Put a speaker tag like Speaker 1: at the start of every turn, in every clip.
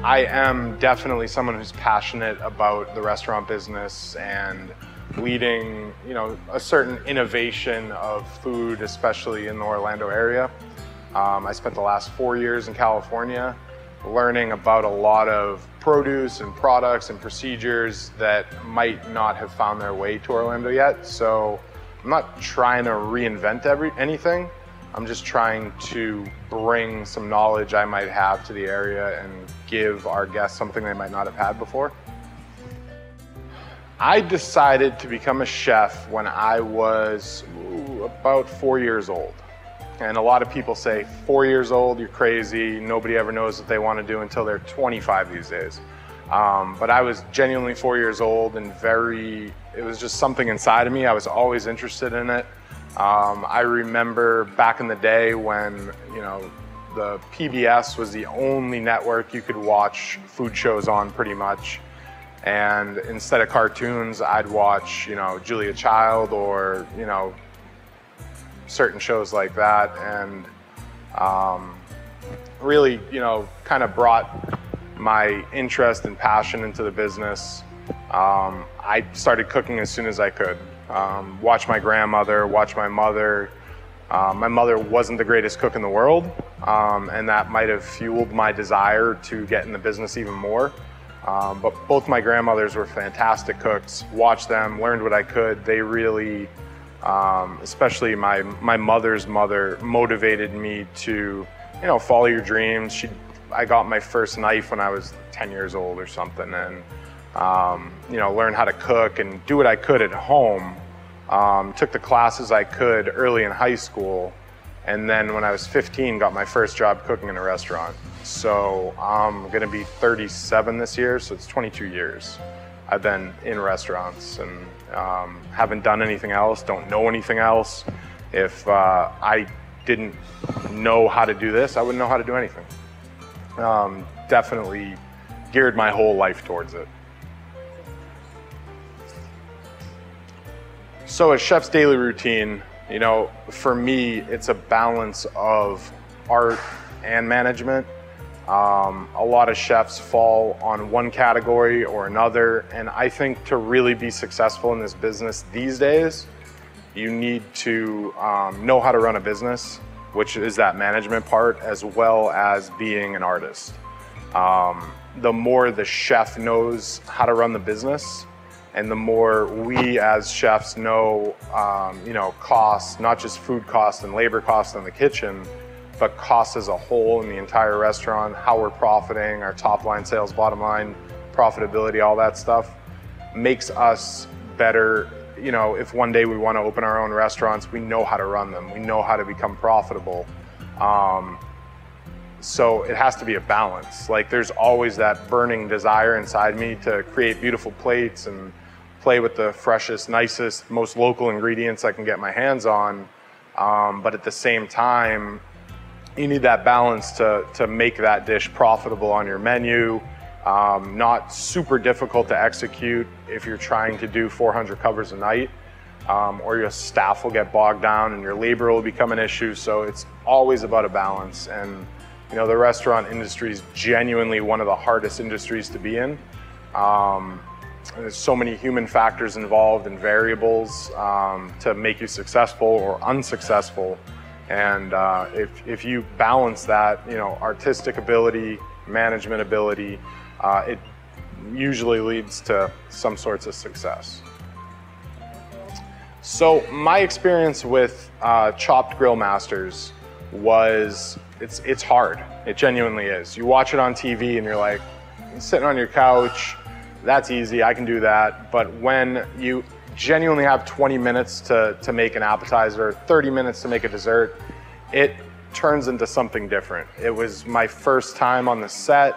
Speaker 1: I am definitely someone who's passionate about the restaurant business and leading, a certain innovation of food, especially in the Orlando area. I spent the last 4 years in California learning about a lot of produce and products and procedures that might not have found their way to Orlando yet. So I'm not trying to reinvent anything. I'm just trying to bring some knowledge I might have to the area and give our guests something they might not have had before. I decided to become a chef when I was about 4 years old. And a lot of people say, 4 years old, you're crazy. Nobody ever knows what they want to do until they're 25 these days. But I was genuinely 4 years old and it was just something inside of me. I was always interested in it. I remember back in the day when, the PBS was the only network you could watch food shows on pretty much. And instead of cartoons, I'd watch, Julia Child or, certain shows like that. And really, kind of brought my interest and passion into the business. I started cooking as soon as I could. Watch my grandmother, watch my mother. My mother wasn't the greatest cook in the world, and that might have fueled my desire to get in the business even more. But both my grandmothers were fantastic cooks. Watched them, learned what I could. They really, especially my mother's mother, motivated me to, follow your dreams. I got my first knife when I was 10 years old or something, and learn how to cook and do what I could at home. Took the classes I could early in high school, and then when I was 15, got my first job cooking in a restaurant. So I'm gonna be 37 this year, so it's 22 years I've been in restaurants, and haven't done anything else, don't know anything else. If I didn't know how to do this, I wouldn't know how to do anything. Definitely geared my whole life towards it. So a chef's daily routine, for me, it's a balance of art and management. A lot of chefs fall on one category or another, and I think to really be successful in this business these days, you need to know how to run a business, which is that management part, as well as being an artist. The more the chef knows how to run the business, and the more we as chefs know, costs, not just food costs and labor costs in the kitchen, but costs as a whole in the entire restaurant, how we're profiting, our top line sales, bottom line profitability, all that stuff makes us better. If one day we want to open our own restaurants, we know how to run them. We know how to become profitable. So it has to be a balance. Like, there's always that burning desire inside me to create beautiful plates and play with the freshest, nicest, most local ingredients I can get my hands on. But at the same time, you need that balance to make that dish profitable on your menu. Not super difficult to execute if you're trying to do 400 covers a night, or your staff will get bogged down and your labor will become an issue. So it's always about a balance. And the restaurant industry is genuinely one of the hardest industries to be in. There's so many human factors involved and variables to make you successful or unsuccessful. And if you balance that, artistic ability, management ability, it usually leads to some sorts of success. So my experience with Chopped Grill Masters was, it's hard. It genuinely is. You watch it on TV and you're like, sitting on your couch, that's easy, I can do that. But when you genuinely have 20 minutes to make an appetizer, 30 minutes to make a dessert, it turns into something different. It was my first time on the set,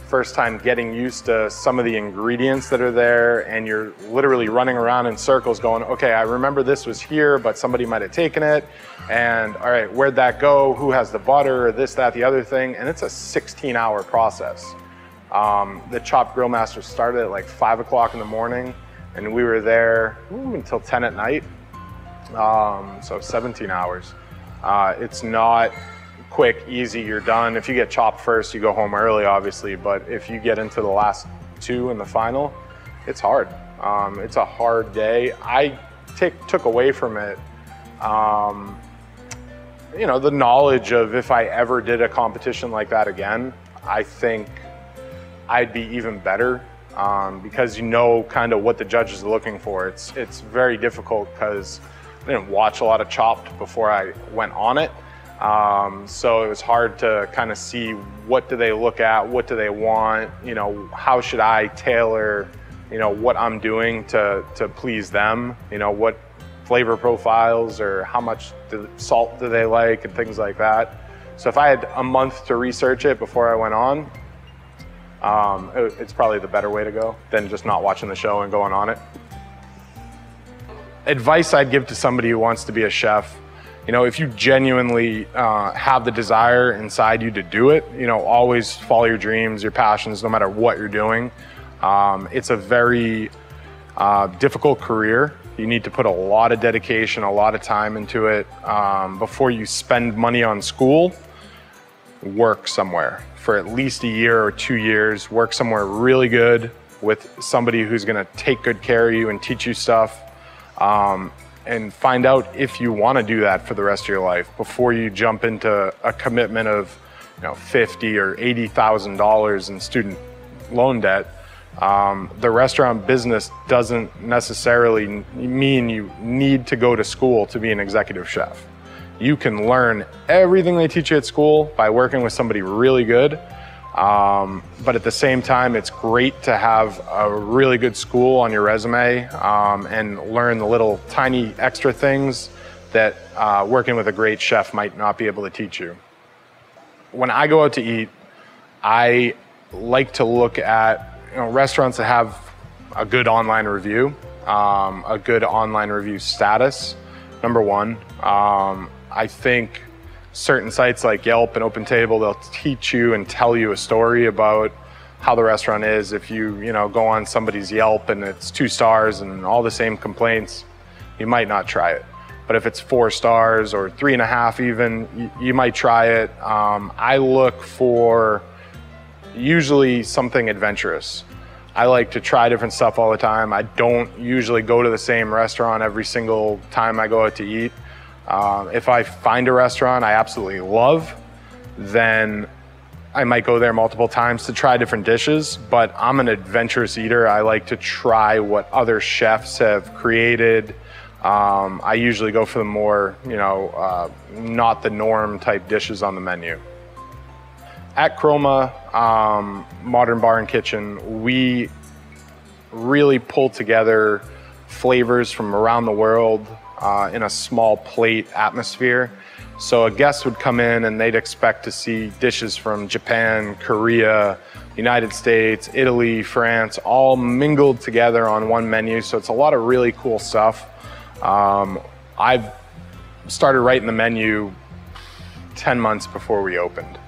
Speaker 1: first time getting used to some of the ingredients that are there, and you're literally running around in circles going, okay, I remember this was here, but somebody might have taken it, and all right, where'd that go? Who has the butter, or this, that, the other thing? And it's a 16-hour process. The Chopped Grill Master started at like 5 o'clock in the morning, and we were there until 10 at night, so 17 hours. It's not quick, easy, you're done. If you get chopped first, you go home early, obviously, but if you get into the last two in the final, it's hard. It's a hard day. I took away from it, you know, the knowledge of if I ever did a competition like that again, I think I'd be even better, because you know kind of what the judges are looking for. It's very difficult because I didn't watch a lot of Chopped before I went on it. So it was hard to kind of see what do they look at, what do they want, you know, how should I tailor, you know, what I'm doing to please them, you know, what flavor profiles or how much salt do they like and things like that. So if I had a month to research it before I went on, it's probably the better way to go than just not watching the show and going on it. Advice I'd give to somebody who wants to be a chef, you know, if you genuinely have the desire inside you to do it, you know, always follow your dreams, your passions, no matter what you're doing. It's a very difficult career. You need to put a lot of dedication, a lot of time into it. Before you spend money on school, work somewhere for at least a year or 2 years. Work somewhere really good with somebody who's gonna take good care of you and teach you stuff. And find out if you want to do that for the rest of your life before you jump into a commitment of, you know, $50,000 or $80,000 in student loan debt. The restaurant business doesn't necessarily mean you need to go to school to be an executive chef. You can learn everything they teach you at school by working with somebody really good. But at the same time, it's great to have a really good school on your resume, and learn the little tiny extra things that working with a great chef might not be able to teach you. When I go out to eat, I like to look at, you know, restaurants that have a good online review, a good online review status, number one. I think certain sites like Yelp and OpenTable, they'll teach you and tell you a story about how the restaurant is. If you know, go on somebody's Yelp and it's 2 stars and all the same complaints, you might not try it. But if it's 4 stars or 3.5 even, you might try it. I look for usually something adventurous. I like to try different stuff all the time. I don't usually go to the same restaurant every single time I go out to eat. If I find a restaurant I absolutely love, then I might go there multiple times to try different dishes, but I'm an adventurous eater. I like to try what other chefs have created. I usually go for the more, you know, not the norm type dishes on the menu. At Chroma Modern Bar and Kitchen, we really pull together flavors from around the world in a small plate atmosphere. So a guest would come in and they'd expect to see dishes from Japan, Korea, United States, Italy, France, all mingled together on one menu. So it's a lot of really cool stuff. I've started writing the menu 10 months before we opened.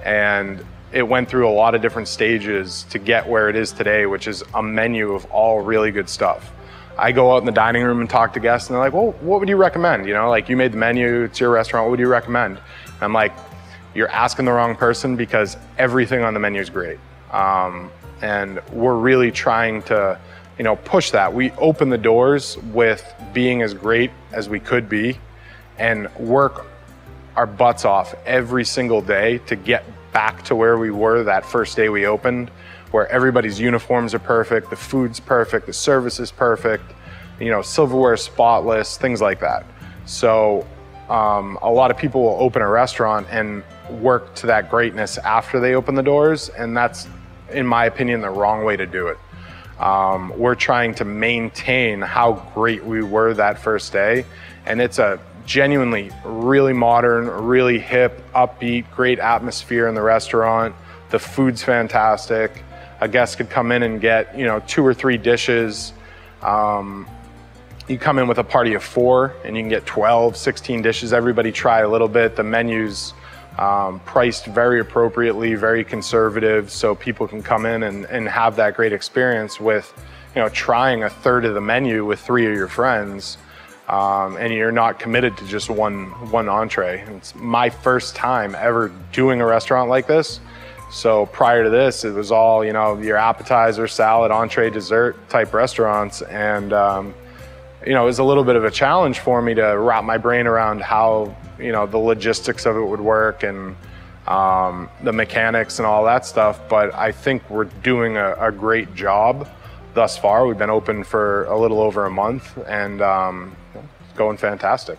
Speaker 1: And it went through a lot of different stages to get where it is today, which is a menu of all really good stuff. I go out in the dining room and talk to guests and they're like, well, what would you recommend? You know, like, you made the menu, it's your restaurant, what would you recommend? And I'm like, you're asking the wrong person, because everything on the menu is great. And we're really trying to, you know, push that. We open the doors with being as great as we could be and work our butts off every single day to get back to where we were that first day we opened, where everybody's uniforms are perfect, the food's perfect, the service is perfect, you know, silverware spotless, things like that. So a lot of people will open a restaurant and work to that greatness after they open the doors, and that's, in my opinion, the wrong way to do it. We're trying to maintain how great we were that first day, and it's a genuinely really modern, really hip, upbeat, great atmosphere in the restaurant. The food's fantastic. A guest could come in and get, you know, 2 or 3 dishes. You come in with a party of 4 and you can get 12, 16 dishes. Everybody try a little bit. The menu's priced very appropriately, very conservative, so people can come in and have that great experience with, you know, trying a third of the menu with 3 of your friends. and you're not committed to just one entree. It's my first time ever doing a restaurant like this. So prior to this, it was all, you know, your appetizer, salad, entree, dessert type restaurants. And, you know, it was a little bit of a challenge for me to wrap my brain around how, you know, the logistics of it would work and the mechanics and all that stuff. But I think we're doing a great job thus far. We've been open for a little over a month, and it's going fantastic.